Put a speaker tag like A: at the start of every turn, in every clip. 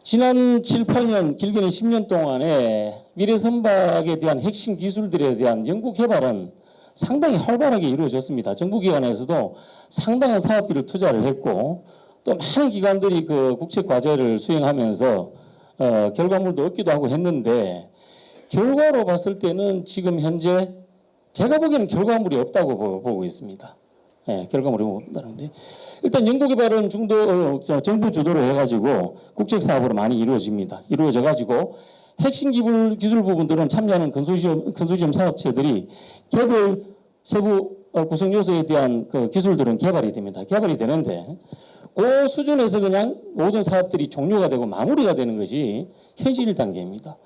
A: 지난 7, 8년, 길게는 10년 동안에 미래 선박에 대한 핵심 기술들에 대한 연구 개발은 상당히 활발하게 이루어졌습니다. 정부기관에서도 상당한 사업비를 투자를 했고 또 많은 기관들이 그 국책 과제를 수행하면서 결과물도 얻기도 하고 했는데 결과로 봤을 때는 지금 현재 제가 보기에는 결과물이 없다고 보고 있습니다. 예, 결과물이 없다는데 일단 연구개발은 정부 주도로 해가지고 국책 사업으로 많이 이루어집니다. 이루어져가지고 핵심 기술 부분들은 참여하는 건소시엄 사업체들이 개별 세부 구성 요소에 대한 그 기술들은 개발이 됩니다. 개발이 되는데 그 수준에서 그냥 모든 사업들이 종료가 되고 마무리가 되는 것이 현실 단계입니다.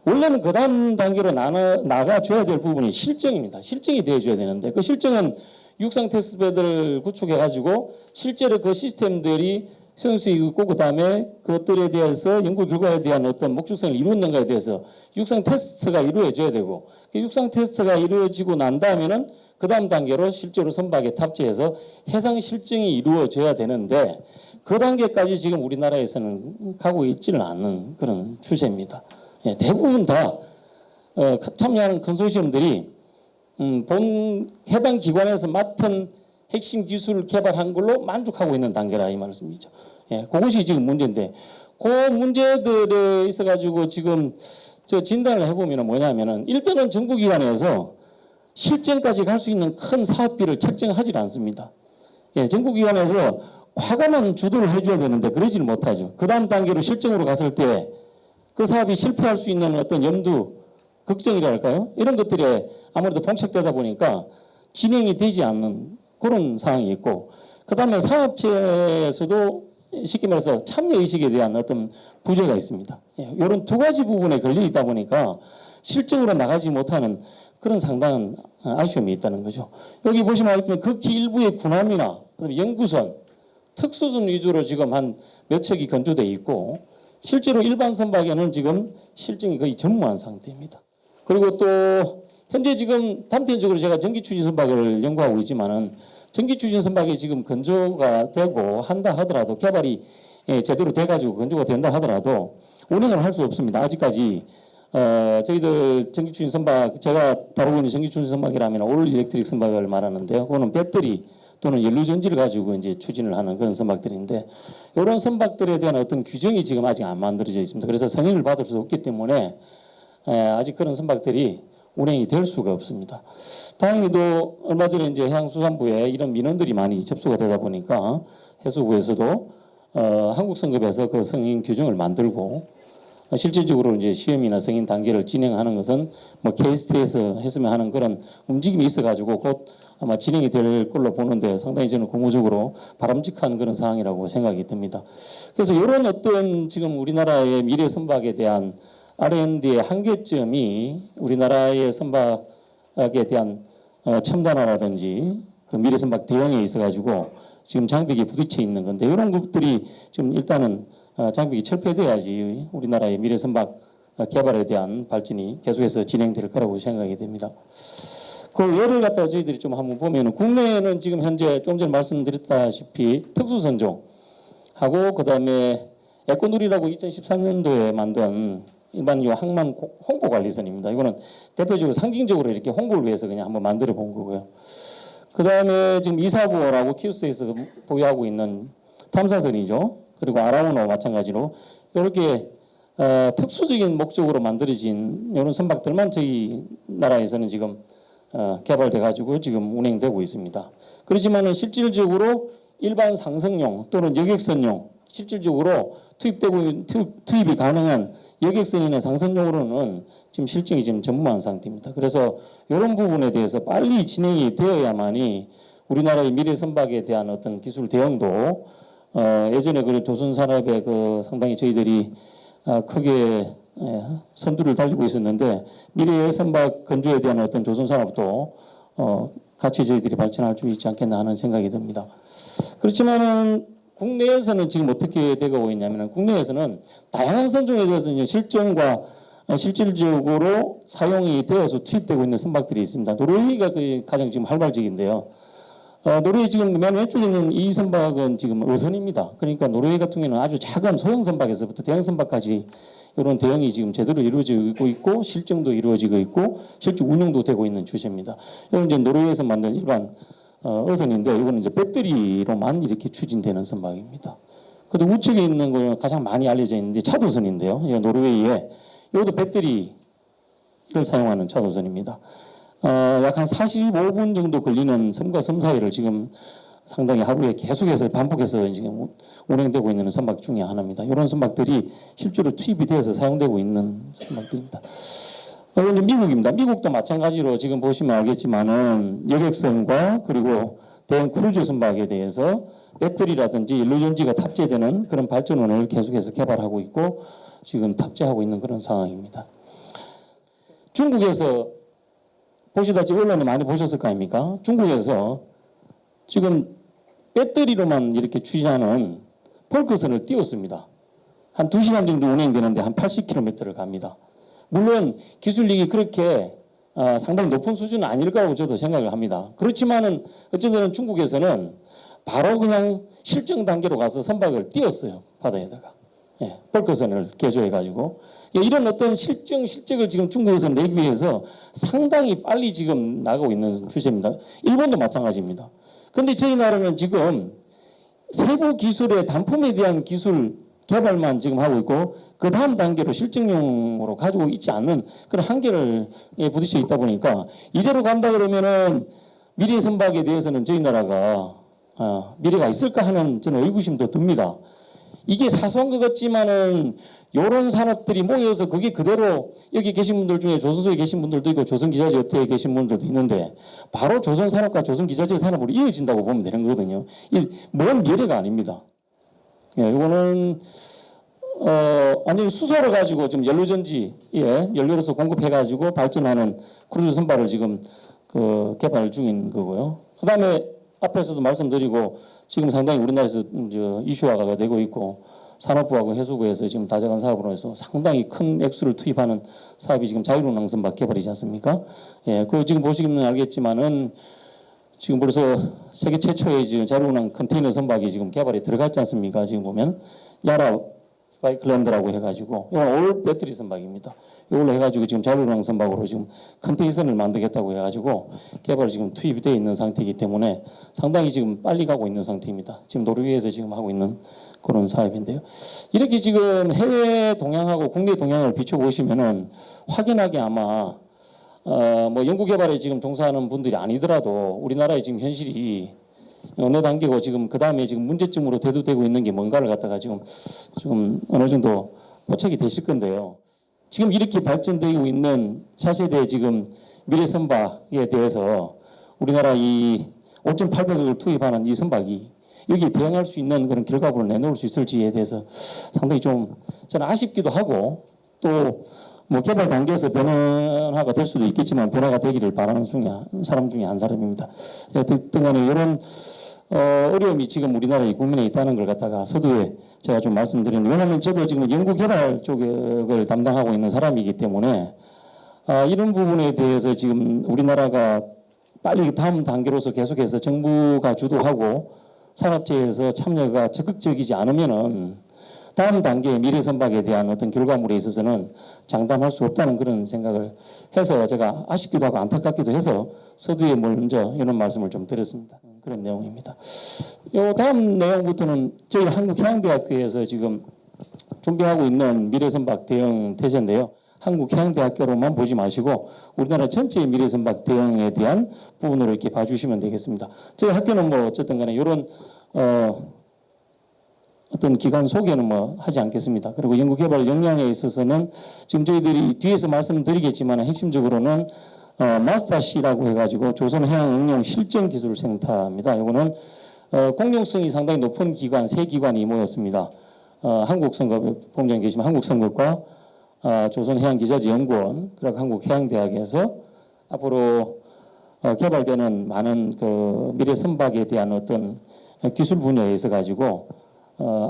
A: 원래는 그 다음 단계로 나가줘야 될 부분이 실증입니다. 실증이 되어줘야 되는데 그 실증은 육상 테스트베드를 구축해가지고 실제로 그 시스템들이 성수익이 있고 그 다음에 그것들에 대해서 연구 결과에 대한 어떤 목적성을 이루었는가에 대해서 육상 테스트가 이루어져야 되고 그 육상 테스트가 이루어지고 난 다음에는 그 다음 단계로 실제로 선박에 탑재해서 해상 실증이 이루어져야 되는데 그 단계까지 지금 우리나라에서는 가고 있지는 않는 그런 추세입니다. 예, 대부분 다 참여하는 컨소시엄들이 본 해당 기관에서 맡은 핵심 기술을 개발한 걸로 만족하고 있는 단계라 이 말씀이죠. 예, 그것이 지금 문제인데 그 문제들에 있어 가지고 지금 저 진단을 해보면 뭐냐면은 일단은 정부기관에서 실증까지 갈 수 있는 큰 사업비를 책정하지 않습니다. 예, 정부기관에서 과감한 주도를 해줘야 되는데 그러지는 못하죠. 그 다음 단계로 실증으로 갔을 때 그 사업이 실패할 수 있는 어떤 염두, 걱정이랄까요? 이런 것들에 아무래도 봉착되다 보니까 진행이 되지 않는 그런 상황이 있고 그 다음에 사업체에서도 쉽게 말해서 참여의식에 대한 어떤 부재가 있습니다. 예, 이런 두 가지 부분에 걸려 있다 보니까 실증으로 나가지 못하는 그런 상당한 아쉬움이 있다는 거죠. 여기 보시면 알겠지만 극히 일부의 군함이나 그다음에 연구선, 특수선 위주로 지금 한 몇 척이 건조되어 있고 실제로 일반 선박에는 지금 실증이 거의 전무한 상태입니다. 그리고 또 현재 지금 단편적으로 제가 전기추진 선박을 연구하고 있지만은 전기추진 선박이 지금 건조가 되고 한다 하더라도 개발이 제대로 돼가지고 건조가 된다 하더라도 운행을 할 수 없습니다. 아직까지 저희들 전기추진 선박 제가 다루고 있는 전기추진 선박이라면 올 일렉트릭 선박을 말하는데요. 그거는 배터리 또는 연료전지를 가지고 이제 추진을 하는 그런 선박들인데 이런 선박들에 대한 어떤 규정이 지금 아직 안 만들어져 있습니다. 그래서 승인을 받을 수 없기 때문에 아직 그런 선박들이 운행이 될 수가 없습니다. 다행히도 얼마 전에 이제 해양수산부에 이런 민원들이 많이 접수가 되다 보니까 해수부에서도 한국성급에서 그 승인 규정을 만들고 실질적으로 이제 시험이나 승인 단계를 진행하는 것은 뭐 KST에서 했으면 하는 그런 움직임이 있어가지고 곧 아마 진행이 될 걸로 보는데 상당히 저는 고무적으로 바람직한 그런 상황이라고 생각이 듭니다. 그래서 이런 어떤 지금 우리나라의 미래 선박에 대한 R&D의 한계점이 우리나라의 선박에 대한 첨단화라든지 그 미래 선박 대응에 있어가지고 지금 장벽에 부딪혀 있는 건데 이런 것들이 지금 일단은 장벽이 철폐돼야지 우리나라의 미래 선박 개발에 대한 발전이 계속해서 진행될 거라고 생각이 됩니다. 그 예를 갖다가 저희들이 좀 한번 보면은 국내에는 지금 현재 좀 전에 말씀드렸다시피 특수선종하고 그다음에 에코누리라고 2013년도에 만든 일반 항만 홍보관리선입니다. 이거는 대표적으로 상징적으로 이렇게 홍보를 위해서 그냥 한번 만들어 본 거고요. 그다음에 지금 이사부라고 키우스에서 보유하고 있는 탐사선이죠. 그리고 아라우노 마찬가지로 이렇게 특수적인 목적으로 만들어진 이런 선박들만 저희 나라에서는 지금 개발돼 가지고 지금 운행되고 있습니다. 그렇지만은 실질적으로 일반 상승용 또는 여객선용 실질적으로 투입이 가능한 여객선이나 상선용으로는 지금 실증이 지금 전무한 상태입니다. 그래서 이런 부분에 대해서 빨리 진행이 되어야만이 우리나라의 미래 선박에 대한 어떤 기술 대응도 예전에 그 조선산업에 그 상당히 저희들이 크게 선두를 달리고 있었는데 미래의 선박 건조에 대한 어떤 조선산업도 같이 저희들이 발전할 수 있지 않겠나 하는 생각이 듭니다. 그렇지만은 국내에서는 지금 어떻게 되고 있냐면 국내에서는 다양한 선종에 대해서 이제 실증과 실질적으로 사용이 되어서 투입되고 있는 선박들이 있습니다. 노르웨이가 가장 지금 활발적인데요. 노르웨이 지금 맨 왼쪽에 있는 이 선박은 지금 어선입니다. 그러니까 노르웨이 같은 경우는 아주 작은 소형 선박에서부터 대형 선박까지 이런 대응이 지금 제대로 이루어지고 있고 실증도 이루어지고 있고 실제 운영도 되고 있는 주제입니다. 이건 이제 노르웨이에서 만든 일반 어선인데 이거는 이제 배터리로만 이렇게 추진되는 선박입니다. 그래도 우측에 있는 거는 가장 많이 알려져 있는데 차도선인데요. 노르웨이에 이것도 배터리를 사용하는 차도선입니다. 약 한 45분 정도 걸리는 섬과 섬 사이를 지금 상당히 하루에 계속해서 반복해서 지금 운행되고 있는 선박 중에 하나입니다. 이런 선박들이 실제로 투입이 되어서 사용되고 있는 선박들입니다. 이건 미국입니다. 미국도 마찬가지로 지금 보시면 알겠지만은 여객선과 그리고 대형 크루즈 선박에 대해서 배터리라든지 연료전지가 탑재되는 그런 발전원을 계속해서 개발하고 있고 지금 탑재하고 있는 그런 상황입니다. 중국에서 보시다시피 언론에 많이 보셨을 거 아닙니까? 중국에서 지금 배터리로만 이렇게 추진하는 폴크선을 띄웠습니다. 한 2시간 정도 운행되는데 한 80km를 갑니다. 물론 기술력이 그렇게 상당히 높은 수준은 아닐 거라고 저도 생각을 합니다. 그렇지만은 어쨌든 중국에서는 바로 그냥 실증 단계로 가서 선박을 띄웠어요. 바다에다가. 예, 폴크선을 개조해가지고. 이런 어떤 실적을 지금 중국에서 내기 위해서 상당히 빨리 지금 나가고 있는 추세입니다. 일본도 마찬가지입니다. 그런데 저희 나라는 지금 세부 기술의 단품에 대한 기술 개발만 지금 하고 있고 그 다음 단계로 실증용으로 가지고 있지 않는 그런 한계를 부딪혀 있다 보니까 이대로 간다 그러면은 미래 선박에 대해서는 저희 나라가 미래가 있을까 하는 저는 의구심도 듭니다. 이게 사소한 것 같지만은 이런 산업들이 모여서 그게 그대로 여기 계신 분들 중에 조선소에 계신 분들도 있고 조선기자재 업체에 계신 분들도 있는데 바로 조선산업과 조선기자재 산업으로 이어진다고 보면 되는 거거든요. 먼 미래가 아닙니다. 예, 이거는 완전히 수소를 가지고 지금 연료전지에 연료로서 공급해가지고 발전하는 크루즈 선박을 지금 개발 중인 거고요. 그 다음에 앞에서도 말씀드리고 지금 상당히 우리나라에서 이슈화가 되고 있고 산업부하고 해수부에서 지금 다자간 사업으로 해서 상당히 큰 액수를 투입하는 사업이 지금 자유운항 선박 개발이지 않습니까? 예, 그 지금 보시면 알겠지만은 지금 벌써 세계 최초의 지금 자유운항 컨테이너 선박이 지금 개발에 들어갔지 않습니까? 지금 보면 야라 바이클랜드라고 해가지고 이건 올 배터리 선박입니다. 이걸로 해가지고 지금 자율운항 선박으로 지금 컨테이너선을 만들겠다고 해가지고 개발이 지금 투입이 되어 있는 상태이기 때문에 상당히 지금 빨리 가고 있는 상태입니다. 지금 노르웨이에서 지금 하고 있는 그런 사업인데요. 이렇게 지금 해외 동향하고 국내 동향을 비춰보시면은 확연하게 아마 뭐 연구 개발에 지금 종사하는 분들이 아니더라도 우리나라의 지금 현실이 어느 단계고 지금 그 다음에 지금 문제점으로 대두되고 있는 게 뭔가를 갖다가 지금 어느 정도 포착이 되실 건데요. 지금 이렇게 발전되고 있는 차세대 지금 미래 선박에 대해서 우리나라 이 5,800억을 투입하는 이 선박이 여기에 대응할 수 있는 그런 결과물을 내놓을 수 있을지에 대해서 상당히 좀 저는 아쉽기도 하고 또 뭐 개발 단계에서 변화가 될 수도 있겠지만 변화가 되기를 바라는 사람 중에 한 사람입니다. 어쨌든 간에 이런 어려움이 지금 우리나라의 국민에 있다는 걸 갖다가 서두에 제가 좀 말씀드리는 왜냐하면 저도 지금 연구 개발 쪽을 담당하고 있는 사람이기 때문에 이런 부분에 대해서 지금 우리나라가 빨리 다음 단계로서 계속해서 정부가 주도하고 산업체에서 참여가 적극적이지 않으면은 다음 단계의 미래 선박에 대한 어떤 결과물에 있어서는 장담할 수 없다는 그런 생각을 해서 제가 아쉽기도 하고 안타깝기도 해서 서두에 먼저 이런 말씀을 좀 드렸습니다. 그런 내용입니다. 요 다음 내용부터는 저희 한국해양대학교에서 지금 준비하고 있는 미래 선박 대응 태세인데요. 한국해양대학교로만 보지 마시고 우리나라 전체의 미래 선박 대응에 대한 부분으로 이렇게 봐주시면 되겠습니다. 저희 학교는 뭐 어쨌든 간에 이런 어떤 기관 소개는 뭐 하지 않겠습니다. 그리고 연구개발 역량에 있어서는 지금 저희들이 뒤에서 말씀드리겠지만 핵심적으로는 마스터C라고 해가지고 조선해양응용실전기술센터입니다. 이거는 공용성이 상당히 높은 기관 세 기관이 모였습니다. 한국성급 본부장님 계시면 한국성급과 조선해양기자재연구원 그리고 한국해양대학에서 앞으로 개발되는 많은 그 미래 선박에 대한 어떤 기술 분야에 있어 가지고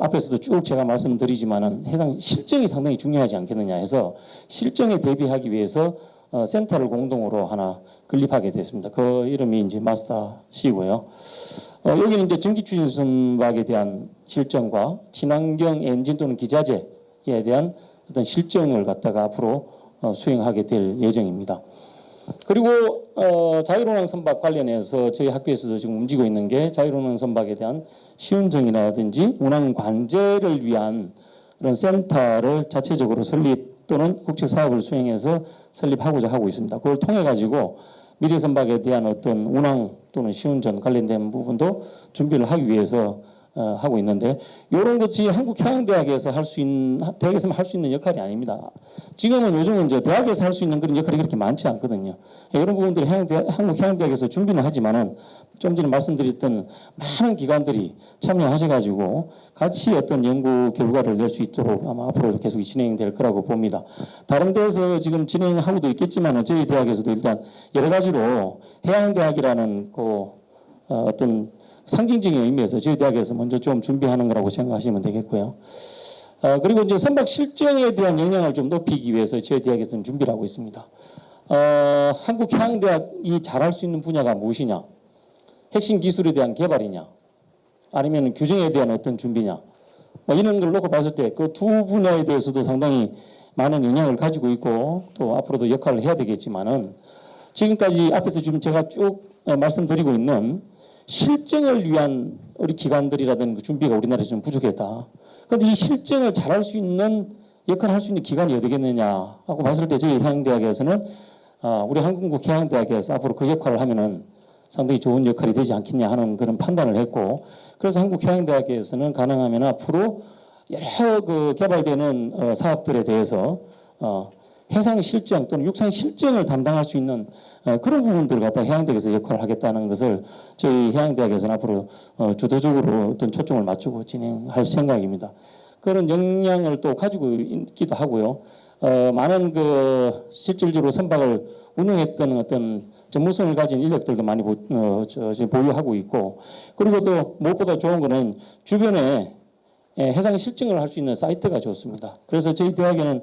A: 앞에서도 쭉 제가 말씀드리지만은 해당 실정이 상당히 중요하지 않겠느냐 해서 실정에 대비하기 위해서 센터를 공동으로 하나 건립하게 됐습니다. 그 이름이 이제 마스터시고요. 여기는 이제 전기 추진 선박에 대한 실정과 친환경 엔진 또는 기자재에 대한 어떤 실정을 갖다가 앞으로 수행하게 될 예정입니다. 그리고 자율운항 선박 관련해서 저희 학교에서도 지금 움직이고 있는 게 자율운항 선박에 대한 시운전이라든지 운항 관제를 위한 그런 센터를 자체적으로 설립 또는 국책 사업을 수행해서 설립하고자 하고 있습니다. 그걸 통해 가지고 미래 선박에 대한 어떤 운항 또는 시운전 관련된 부분도 준비를 하기 위해서 하고 있는데, 이런 것이 한국해양대학에서 할 수 있는, 대학에서만 할 수 있는 역할이 아닙니다. 지금은 요즘은 이제 대학에서 할 수 있는 그런 역할이 그렇게 많지 않거든요. 이런 부분들을 한국해양대학에서 준비는 하지만은 좀 전에 말씀드렸던 많은 기관들이 참여하셔가지고 같이 어떤 연구 결과를 낼 수 있도록 아마 앞으로 계속 진행될 거라고 봅니다. 다른 데서 지금 진행하고도 있겠지만은 저희 대학에서도 일단 여러 가지로 해양대학이라는 어떤 상징적인 의미에서 저희 대학에서 먼저 좀 준비하는 거라고 생각하시면 되겠고요. 그리고 이제 선박 실정에 대한 영향을 좀 높이기 위해서 저희 대학에서는 준비를 하고 있습니다. 한국해양대학이 잘할 수 있는 분야가 무엇이냐? 핵심 기술에 대한 개발이냐? 아니면 규정에 대한 어떤 준비냐? 이런 걸 놓고 봤을 때 그 두 분야에 대해서도 상당히 많은 영향을 가지고 있고 또 앞으로도 역할을 해야 되겠지만은 지금까지 앞에서 지금 제가 쭉 말씀드리고 있는 실증을 위한 우리 기관들이라든가 준비가 우리나라에 좀 부족했다. 그런데 이 실증을 잘할 수 있는 역할을 할 수 있는 기관이 어디겠느냐 하고 봤을 때 저희 해양대학에서는 우리 한국해양대학에서 앞으로 그 역할을 하면은 상당히 좋은 역할이 되지 않겠냐 하는 그런 판단을 했고, 그래서 한국해양대학에서는 가능하면 앞으로 여러 그 개발되는 사업들에 대해서 해상 실정 또는 육상 실정을 담당할 수 있는 그런 부분들을 갖다 해양대학에서 역할을 하겠다는 것을 저희 해양대학에서는 앞으로 주도적으로 어떤 초점을 맞추고 진행할 생각입니다. 그런 역량을 또 가지고 있기도 하고요. 많은 그 실질적으로 선박을 운영했던 어떤 전문성을 가진 인력들도 많이 보유하고 있고, 그리고 또 무엇보다 좋은 거는 주변에 해상 실증을 할 수 있는 사이트가 좋습니다. 그래서 저희 대학에는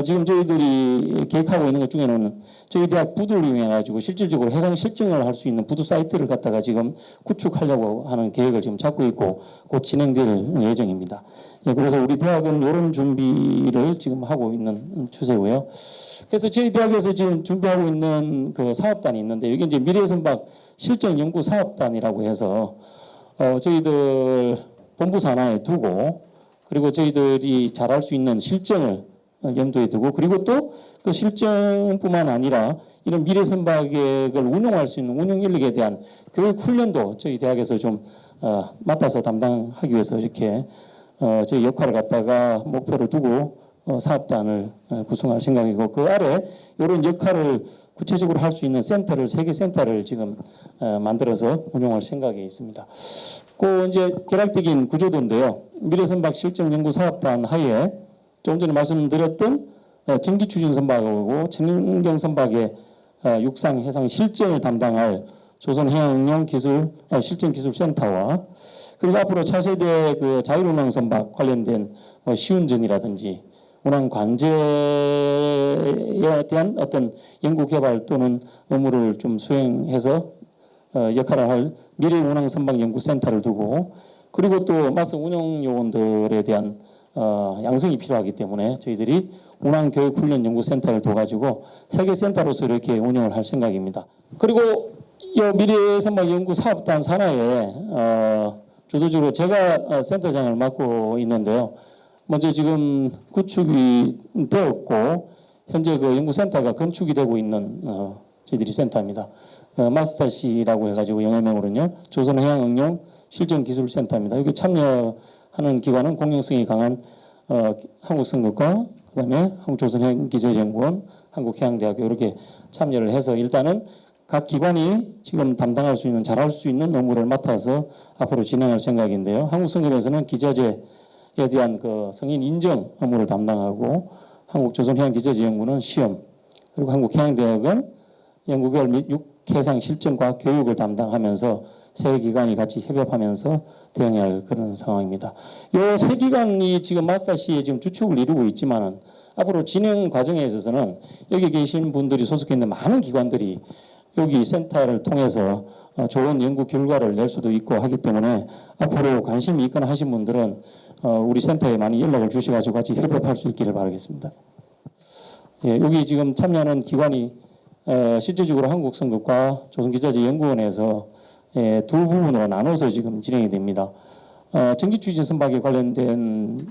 A: 지금 저희들이 계획하고 있는 것 중에는 저희 대학 부두를 이용해 가지고 실질적으로 해상 실증을 할 수 있는 부두 사이트를 갖다가 지금 구축하려고 하는 계획을 지금 잡고 있고 곧 진행될 예정입니다. 그래서 우리 대학은 이런 준비를 지금 하고 있는 추세고요. 그래서 저희 대학에서 지금 준비하고 있는 그 사업단이 있는데, 여기 이제 미래선박 실증 연구 사업단이라고 해서 저희들 본부 산하에 두고, 그리고 저희들이 잘할 수 있는 실증을 염두에 두고, 그리고 또 그 실증뿐만 아니라 이런 미래선박을 운용할 수 있는 운용 인력에 대한 교육 훈련도 저희 대학에서 좀 맡아서 담당하기 위해서 이렇게 저희 역할을 갖다가 목표를 두고 사업단을 구성할 생각이고, 그 아래 이런 역할을 구체적으로 할 수 있는 센터를 3개 센터를 지금 만들어서 운영할 생각이 있습니다. 그 이제 개략적인 구조도인데요. 미래선박 실증 연구 사업단 하에 좀 전에 말씀드렸던 전기 추진 선박하고 친환경 선박의 육상 해상 실증을 담당할 조선해양용 기술 실증 기술 센터와, 그리고 앞으로 차세대 그 자율운항 선박 관련된 시운전이라든지 운항 관제에 대한 어떤 연구 개발 또는 업무를 좀 수행해서 역할을 할 미래 운항 선박 연구센터를 두고, 그리고 또 마스 운영 요원들에 대한 양성이 필요하기 때문에 저희들이 운항 교육 훈련 연구센터를 둬가지고 3개 센터로서 이렇게 운영을 할 생각입니다. 그리고 이 미래 선박 연구 사업단 산하에 주도적으로 제가 센터장을 맡고 있는데요. 먼저 지금 구축이 되었고 현재 그 연구센터가 건축이 되고 있는 저희들이 센터입니다. 마스터시라고 해가지고 영어명으로는요, 조선해양응용 실전기술센터입니다. 여기 참여하는 기관은 공용성이 강한 한국성급과 그다음에 한국조선해양기재연구원, 한국해양대학교 이렇게 참여를 해서 일단은 각 기관이 지금 담당할 수 있는 잘할 수 있는 업무를 맡아서 앞으로 진행할 생각인데요. 한국성급에서는 기자재에 대한 그 승인 인정 업무를 담당하고, 한국조선해양기재연구원은 시험, 그리고 한국해양대학은 연구개발 및 육해상 실증과 교육을 담당하면서 세 기관이 같이 협업하면서 대응할 그런 상황입니다. 이 세 기관이 지금 마스터시에 지금 주축을 이루고 있지만은 앞으로 진행 과정에 있어서는 여기 계신 분들이 소속해 있는 많은 기관들이 여기 센터를 통해서 좋은 연구 결과를 낼 수도 있고 하기 때문에 앞으로 관심이 있거나 하신 분들은 우리 센터에 많이 연락을 주셔가지고 같이 협업할 수 있기를 바라겠습니다. 예, 여기 지금 참여하는 기관이 실질적으로 한국성급과 조선기자재연구원에서 두 부분으로 나눠서 지금 진행이 됩니다. 전기추진 선박에 관련된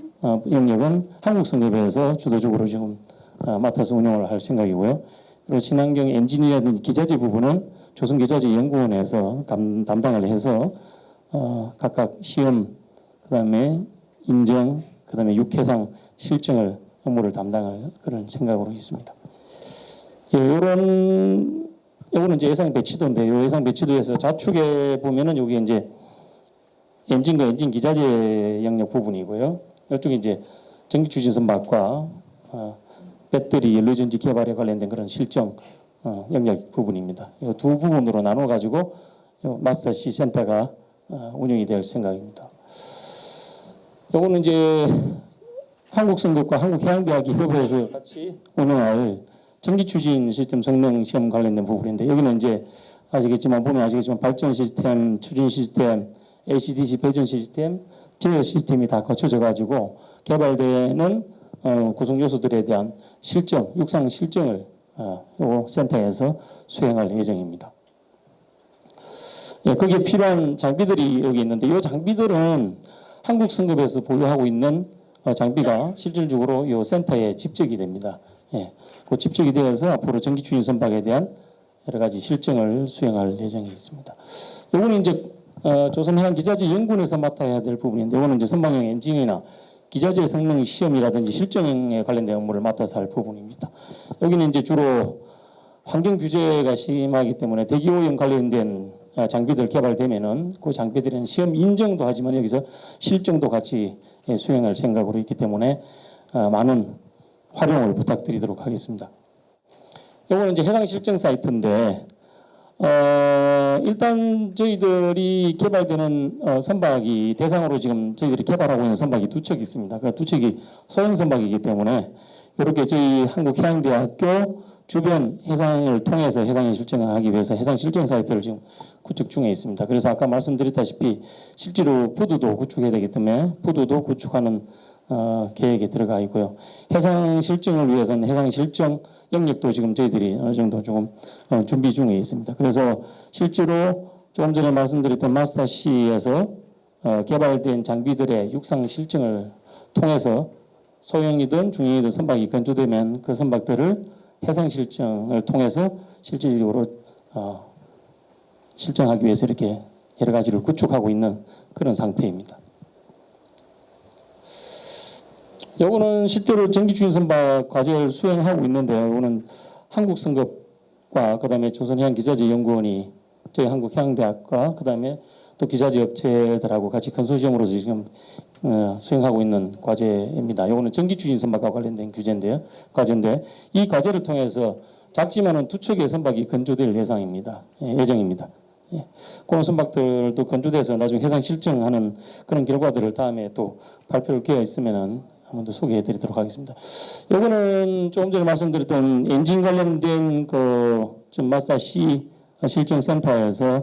A: 영역은 한국성급에서 주도적으로 지금 맡아서 운영을 할 생각이고요. 그리고 친환경 엔지니어링 기자재 부분은 조선기자재연구원에서 담당을 해서 각각 시험, 그다음에 인정, 그다음에 육해상 실증을 업무를 담당할 그런 생각으로 있습니다. 예, 요거는 이제 예상 배치도인데, 요 예상 배치도에서 좌측에 보면은 여기 이제 엔진과 엔진 기자재 영역 부분이고요. 이쪽에 이제 전기추진 선박과 배터리 연료전지 개발에 관련된 그런 실정 영역 부분입니다. 이 두 부분으로 나눠 가지고 마스터 C 센터가 운영이 될 생각입니다. 요거는 이제 한국성급과 한국해양대학이 협업해서 같이 운영할 전기추진 시스템 성능 시험 관련된 부분인데, 여기는 이제 보면 아시겠지만 발전 시스템, 추진 시스템, ACDC 배전 시스템, 제어 시스템이 다 거쳐져 가지고 개발되는 구성 요소들에 대한 실정, 육상 실정을 요 센터에서 수행할 예정입니다. 예, 거기에 필요한 장비들이 여기 있는데, 이 장비들은 한국성급에서 보유하고 있는 장비가 실질적으로 이 센터에 집적이 됩니다. 예, 그 집적이 되어서 앞으로 전기추진 선박에 대한 여러 가지 실정을 수행할 예정이 있습니다. 요거는 이제 조선해양기자재연구원에서 맡아야 될 부분인데, 이거는 이제 선박용 엔진이나 기자재 성능 시험이라든지 실정에 관련된 업무를 맡아서 할 부분입니다. 여기는 이제 주로 환경 규제가 심하기 때문에 대기오염 관련된 장비들 개발되면은 그 장비들은 시험 인정도 하지만 여기서 실정도 같이 수행할 생각으로 있기 때문에 많은 활용을 부탁드리도록 하겠습니다. 이거는 이제 해당 실정 사이트인데, 일단 저희들이 개발되는 선박이 대상으로 지금 저희들이 개발하고 있는 선박이 두 척이 있습니다. 그 두 척이 소형 선박이기 때문에 이렇게 저희 한국해양대학교 주변 해상을 통해서 해상에 실증을 하기 위해서 해상 실증 사이트를 지금 구축 중에 있습니다. 그래서 아까 말씀드렸다시피 실제로 푸드도 구축해야 되기 때문에 푸드도 구축하는 계획에 들어가 있고요. 해상 실증을 위해서는 해상 실증 영역도 지금 저희들이 어느 정도 조금 준비 중에 있습니다. 그래서 실제로 조금 전에 말씀드렸던 마스터 C에서 개발된 장비들의 육상 실증을 통해서 소형이든 중형이든 선박이 건조되면 그 선박들을 해상 실증을 통해서 실질적으로 실증하기 위해서 이렇게 여러 가지를 구축하고 있는 그런 상태입니다. 요거는 실제로 전기추진 선박 과제를 수행하고 있는데요. 이거는 한국성급과 그다음에 조선해양기자재연구원이 저희 한국해양대학과 그다음에 또 기자재 업체들하고 같이 컨소시엄으로서 지금 수행하고 있는 과제입니다. 이거는 전기추진 선박과 관련된 과제인데 이 과제를 통해서 작지만은 두 척의 선박이 건조될 예정입니다. 예. 그런 선박들도 건조돼서 나중에 해상 실증하는 그런 결과들을 다음에 또 발표를 기회가 있으면은 한번 더 소개해드리도록 하겠습니다. 이거는 조금 전에 말씀드렸던 엔진 관련된 좀 마스터 C 실증 센터에서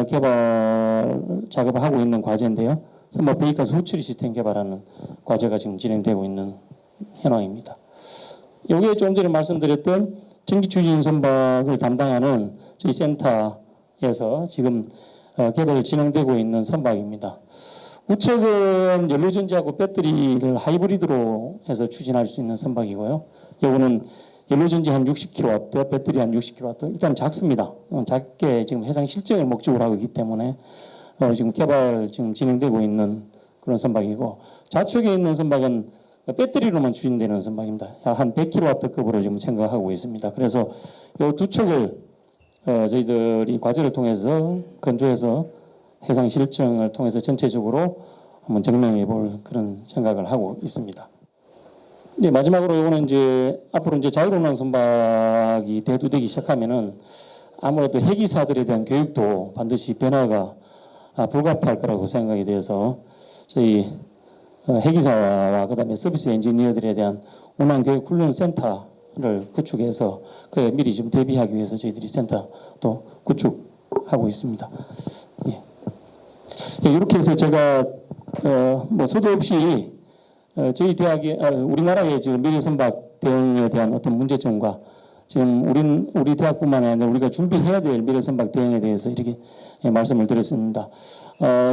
A: 개발 작업을 하고 있는 과제인데요. 선박 배기가스 후처리 시스템 개발하는 과제가 지금 진행되고 있는 현황입니다. 여기에 조금 전에 말씀드렸던 전기추진 선박을 담당하는 저희 센터에서 지금 개발이 진행되고 있는 선박입니다. 우측은 연료전지하고 배터리를 하이브리드로 해서 추진할 수 있는 선박이고요. 이거는 연료전지 한 60kW, 배터리 한 60kW. 일단 작습니다. 작게 지금 해상 실증을 목적으로 하고 있기 때문에 지금 지금 진행되고 있는 그런 선박이고, 좌측에 있는 선박은 배터리로만 추진되는 선박입니다. 약 한 100kW급으로 지금 생각하고 있습니다. 그래서 이 두 척을 저희들이 과제를 통해서 건조해서 해상 실증을 통해서 전체적으로 한번 증명해 볼 그런 생각을 하고 있습니다. 네, 마지막으로 이거는 이제 앞으로 이제 자율운항 선박이 대두되기 시작하면은 아무래도 해기사들에 대한 교육도 반드시 변화가 불가피할 거라고 생각이 돼서 저희 해기사와 그다음에 서비스 엔지니어들에 대한 운항 교육 훈련 센터를 구축해서 그에 미리 좀 대비하기 위해서 저희들이 센터도 구축하고 있습니다. 예. 이렇게 해서 제가 뭐 소도 없이 저희 대학의 우리나라의 지금 미래선박 대응에 대한 어떤 문제점과 지금 우리 대학뿐만 아니라 우리가 준비해야 될 미래선박 대응에 대해서 이렇게 말씀을 드렸습니다.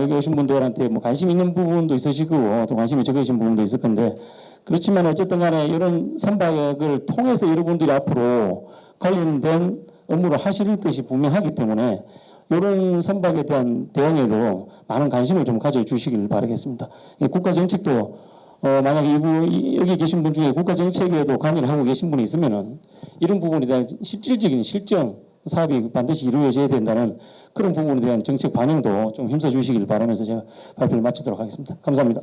A: 여기 오신 분들한테 뭐 관심 있는 부분도 있으시고 또 관심이 적으신 부분도 있을 건데 그렇지만 어쨌든 간에 이런 선박을 통해서 여러분들이 앞으로 관련된 업무를 하실 것이 분명하기 때문에 이런 선박에 대한 대응에도 많은 관심을 좀 가져주시길 바라겠습니다. 국가 정책도 만약에 여기 계신 분 중에 국가 정책에도 관여를 하고 계신 분이 있으면은 이런 부분에 대한 실질적인 실정 사업이 반드시 이루어져야 된다는 그런 부분에 대한 정책 반영도 좀 힘써 주시길 바라면서 제가 발표를 마치도록 하겠습니다. 감사합니다.